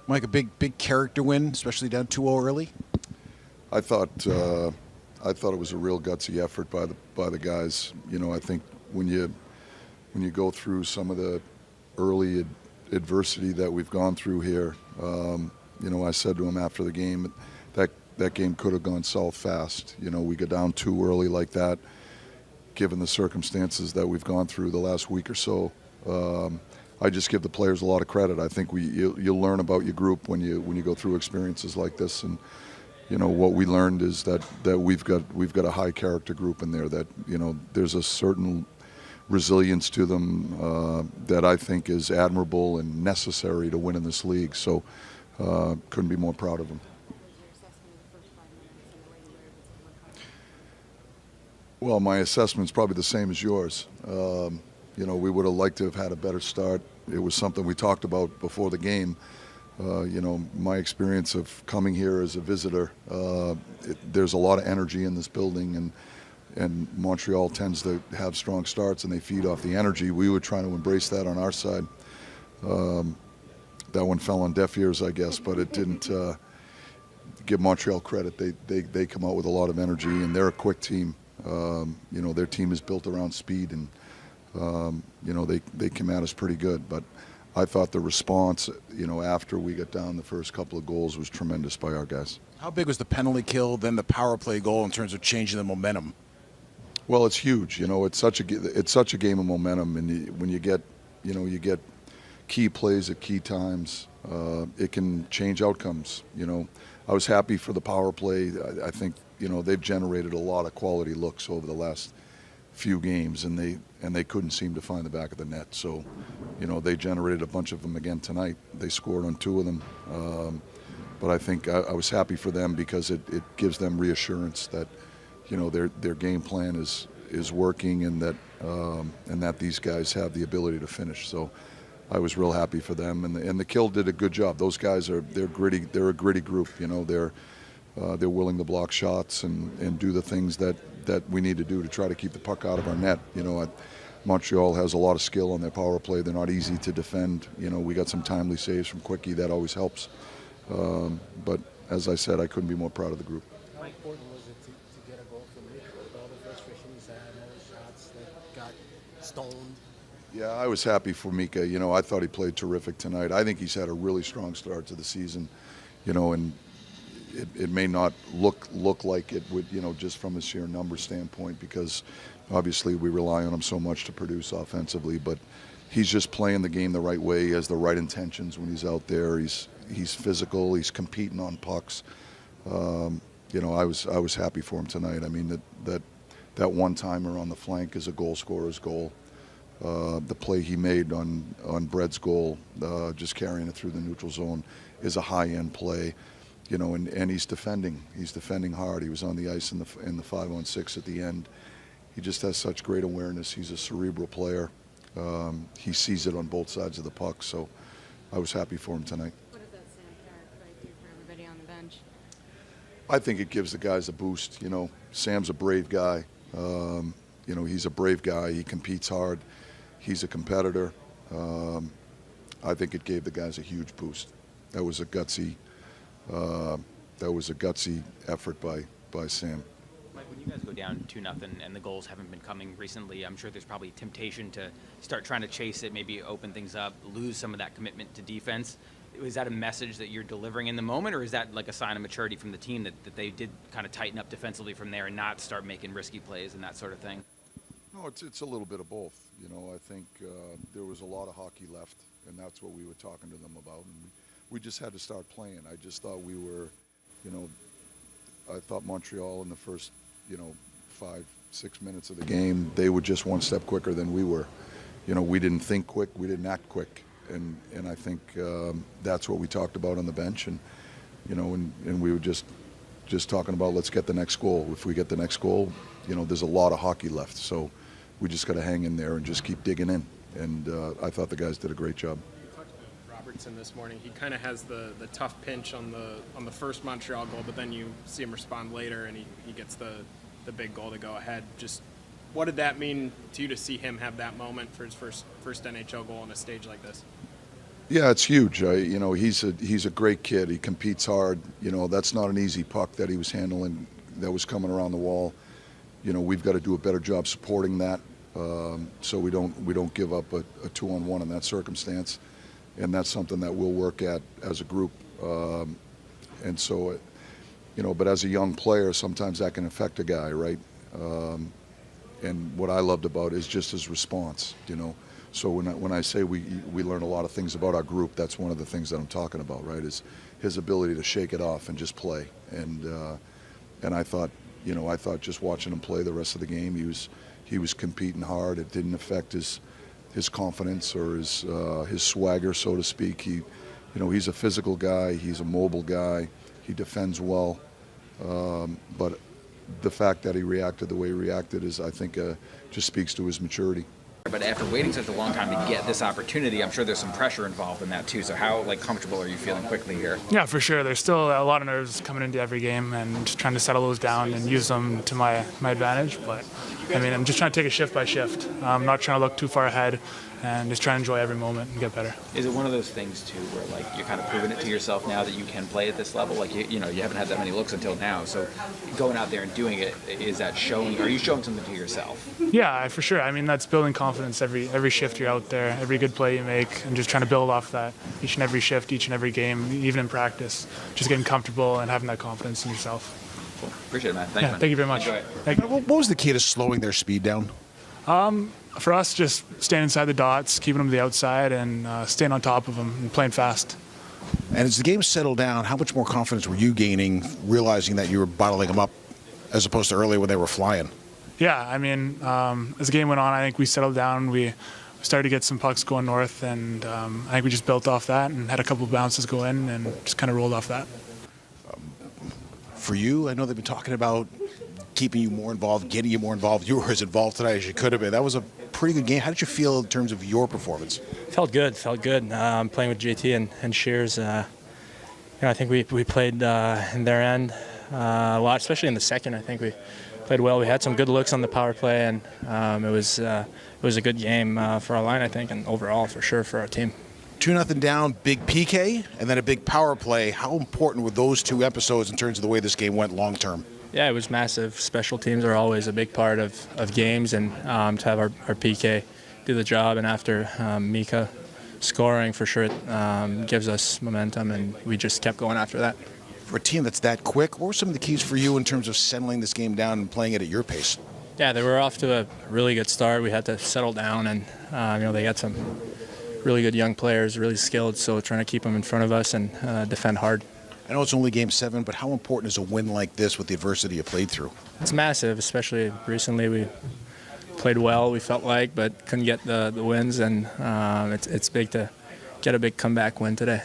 Mike, a big character win, especially down 2-0 early. I thought it was a real gutsy effort by the guys. I think when you go through some of the early adversity that we've gone through here, I said to him after the game that game could have gone south fast. We go down too early like that, given the circumstances that we've gone through the last week or so. I just give the players a lot of credit. I think you'll learn about your group when you go through experiences like this, and what we learned is that we've got a high character group in there. That there's a certain resilience to them that I think is admirable and necessary to win in this league. So couldn't be more proud of them. Well, my assessment's probably the same as yours. We would have liked to have had a better start. It was something we talked about before the game. My experience of coming here as a visitor, there's a lot of energy in this building, and Montreal tends to have strong starts, and they feed off the energy. We were trying to embrace that on our side. That one fell on deaf ears, I guess, but it didn't give Montreal credit. They come out with a lot of energy, and they're a quick team. Their team is built around speed, and they come at us pretty good. But I thought the response, after we got down the first couple of goals was tremendous by our guys. How big was the penalty kill, then the power play goal in terms of changing the momentum? Well, it's huge. It's such a game of momentum, and when you get key plays at key times, it can change outcomes. I was happy for the power play. I think they've generated a lot of quality looks over the last few games, and they couldn't seem to find the back of the net. So, they generated a bunch of them again tonight. They scored on 2 of them. But I think I was happy for them because it gives them reassurance that, their game plan is working, and that these guys have the ability to finish. So I was real happy for them, and the Kill did a good job. Those guys they're gritty. They're a gritty group. They're willing to block shots and do the things that we need to do to try to keep the puck out of our net. Montreal has a lot of skill on their power play. They're not easy to defend. We got some timely saves from Quickie. That always helps. But as I said, I couldn't be more proud of the group. How important was it to get a goal from Mika with all the frustration he's had, all the shots that got stoned? Yeah, I was happy for Mika. I thought he played terrific tonight. I think he's had a really strong start to the season. And it may not look like it would, just from a sheer number standpoint, because obviously we rely on him so much to produce offensively. But he's just playing the game the right way. He has the right intentions when he's out there. He's physical. He's competing on pucks. I was happy for him tonight. I mean, that one-timer on the flank is a goal scorer's goal. The play he made on Brett's goal, just carrying it through the neutral zone, is a high-end play. And he's defending. He's defending hard. He was on the ice in the 5-on-6 at the end. He just has such great awareness. He's a cerebral player. He sees it on both sides of the puck. So I was happy for him tonight. What does that Sam Carrick do for everybody on the bench? I think it gives the guys a boost. Sam's a brave guy. He's a brave guy. He competes hard. He's a competitor. I think it gave the guys a huge boost. That was a gutsy effort by Sam. Mike, when you guys go down 2-0 and the goals haven't been coming recently, I'm sure there's probably temptation to start trying to chase it, maybe open things up, lose some of that commitment to defense. Is that a message that you're delivering in the moment, or is that like a sign of maturity from the team that they did kind of tighten up defensively from there and not start making risky plays and that sort of thing? No, it's a little bit of both. I think there was a lot of hockey left, and that's what we were talking to them about. And we just had to start playing. I just thought we were, I thought Montreal in the first, 5-6 minutes of the game, they were just one step quicker than we were. We didn't think quick, we didn't act quick, and I think that's what we talked about on the bench, and we were just talking about, let's get the next goal. If we get the next goal, there's a lot of hockey left, so we just got to hang in there and just keep digging in. And I thought the guys did a great job. You talked about Robertson this morning. He kind of has the tough pinch on the first Montreal goal, but then you see him respond later, and he gets the big goal to go ahead. Just what did that mean to you to see him have that moment for his first NHL goal on a stage like this? Yeah, it's huge. You know, he's a great kid. He competes hard. You know, that's not an easy puck that he was handling that was coming around the wall. You know, we've got to do a better job supporting that, so we don't give up a 2-on-1 in that circumstance, and that's something that we'll work at as a group. And so, you know, but as a young player, sometimes that can affect a guy, right? And what I loved about it is just his response, you know. So when I say we learn a lot of things about our group, that's one of the things that I'm talking about, right? Is his ability to shake it off and just play. And I thought just watching him play the rest of the game, he was competing hard. It didn't affect his confidence or his swagger, so to speak. He's a physical guy. He's a mobile guy. He defends well. But the fact that he reacted the way he reacted is, I think, just speaks to his maturity. But after waiting such a long time to get this opportunity, I'm sure there's some pressure involved in that too. So how comfortable are you feeling quickly here? Yeah, for sure. There's still a lot of nerves coming into every game and trying to settle those down and use them to my advantage. But I mean, I'm just trying to take it shift by shift. I'm not trying to look too far ahead and just trying to enjoy every moment and get better. Is it one of those things too where like you're kind of proving it to yourself now that you can play at this level? Like you haven't had that many looks until now. So going out there and doing it, is that showing? Are you showing something to yourself? Yeah, for sure. I mean, that's building confidence every shift you're out there, every good play you make, and just trying to build off that each and every shift, each and every game, even in practice. Just getting comfortable and having that confidence in yourself. Cool. Appreciate it, man. Thanks, man. Thank you very much. Enjoy it. Thank you. What was the key to slowing their speed down? For us, just staying inside the dots, keeping them to the outside, and staying on top of them and playing fast. And as the game settled down, how much more confidence were you gaining, realizing that you were bottling them up as opposed to earlier when they were flying? Yeah, I mean, as the game went on, I think we settled down. We started to get some pucks going north, and I think we just built off that and had a couple of bounces go in and just kind of rolled off that. For you, I know they've been talking about keeping you more involved, getting you more involved. You were as involved tonight as you could have been. That was a pretty good game. How did you feel in terms of your performance? Felt good. Playing with JT and Shears, I think we played in their end a lot, especially in the second. I think we played well. We had some good looks on the power play, and it was a good game for our line, I think, and overall for sure for our team. 2-0 down, big PK, and then a big power play. How important were those two episodes in terms of the way this game went long term? Yeah, it was massive. Special teams are always a big part of games, and to have our PK do the job, and after Mika scoring, for sure it gives us momentum, and we just kept going after that. For a team that's that quick, what were some of the keys for you in terms of settling this game down and playing it at your pace? Yeah, they were off to a really good start. We had to settle down, and they got some really good young players, really skilled, so trying to keep them in front of us and defend hard. I know it's only Game 7, but how important is a win like this with the adversity you played through? It's massive, especially recently. We played well, we felt like, but couldn't get the wins, and it's big to get a big comeback win today.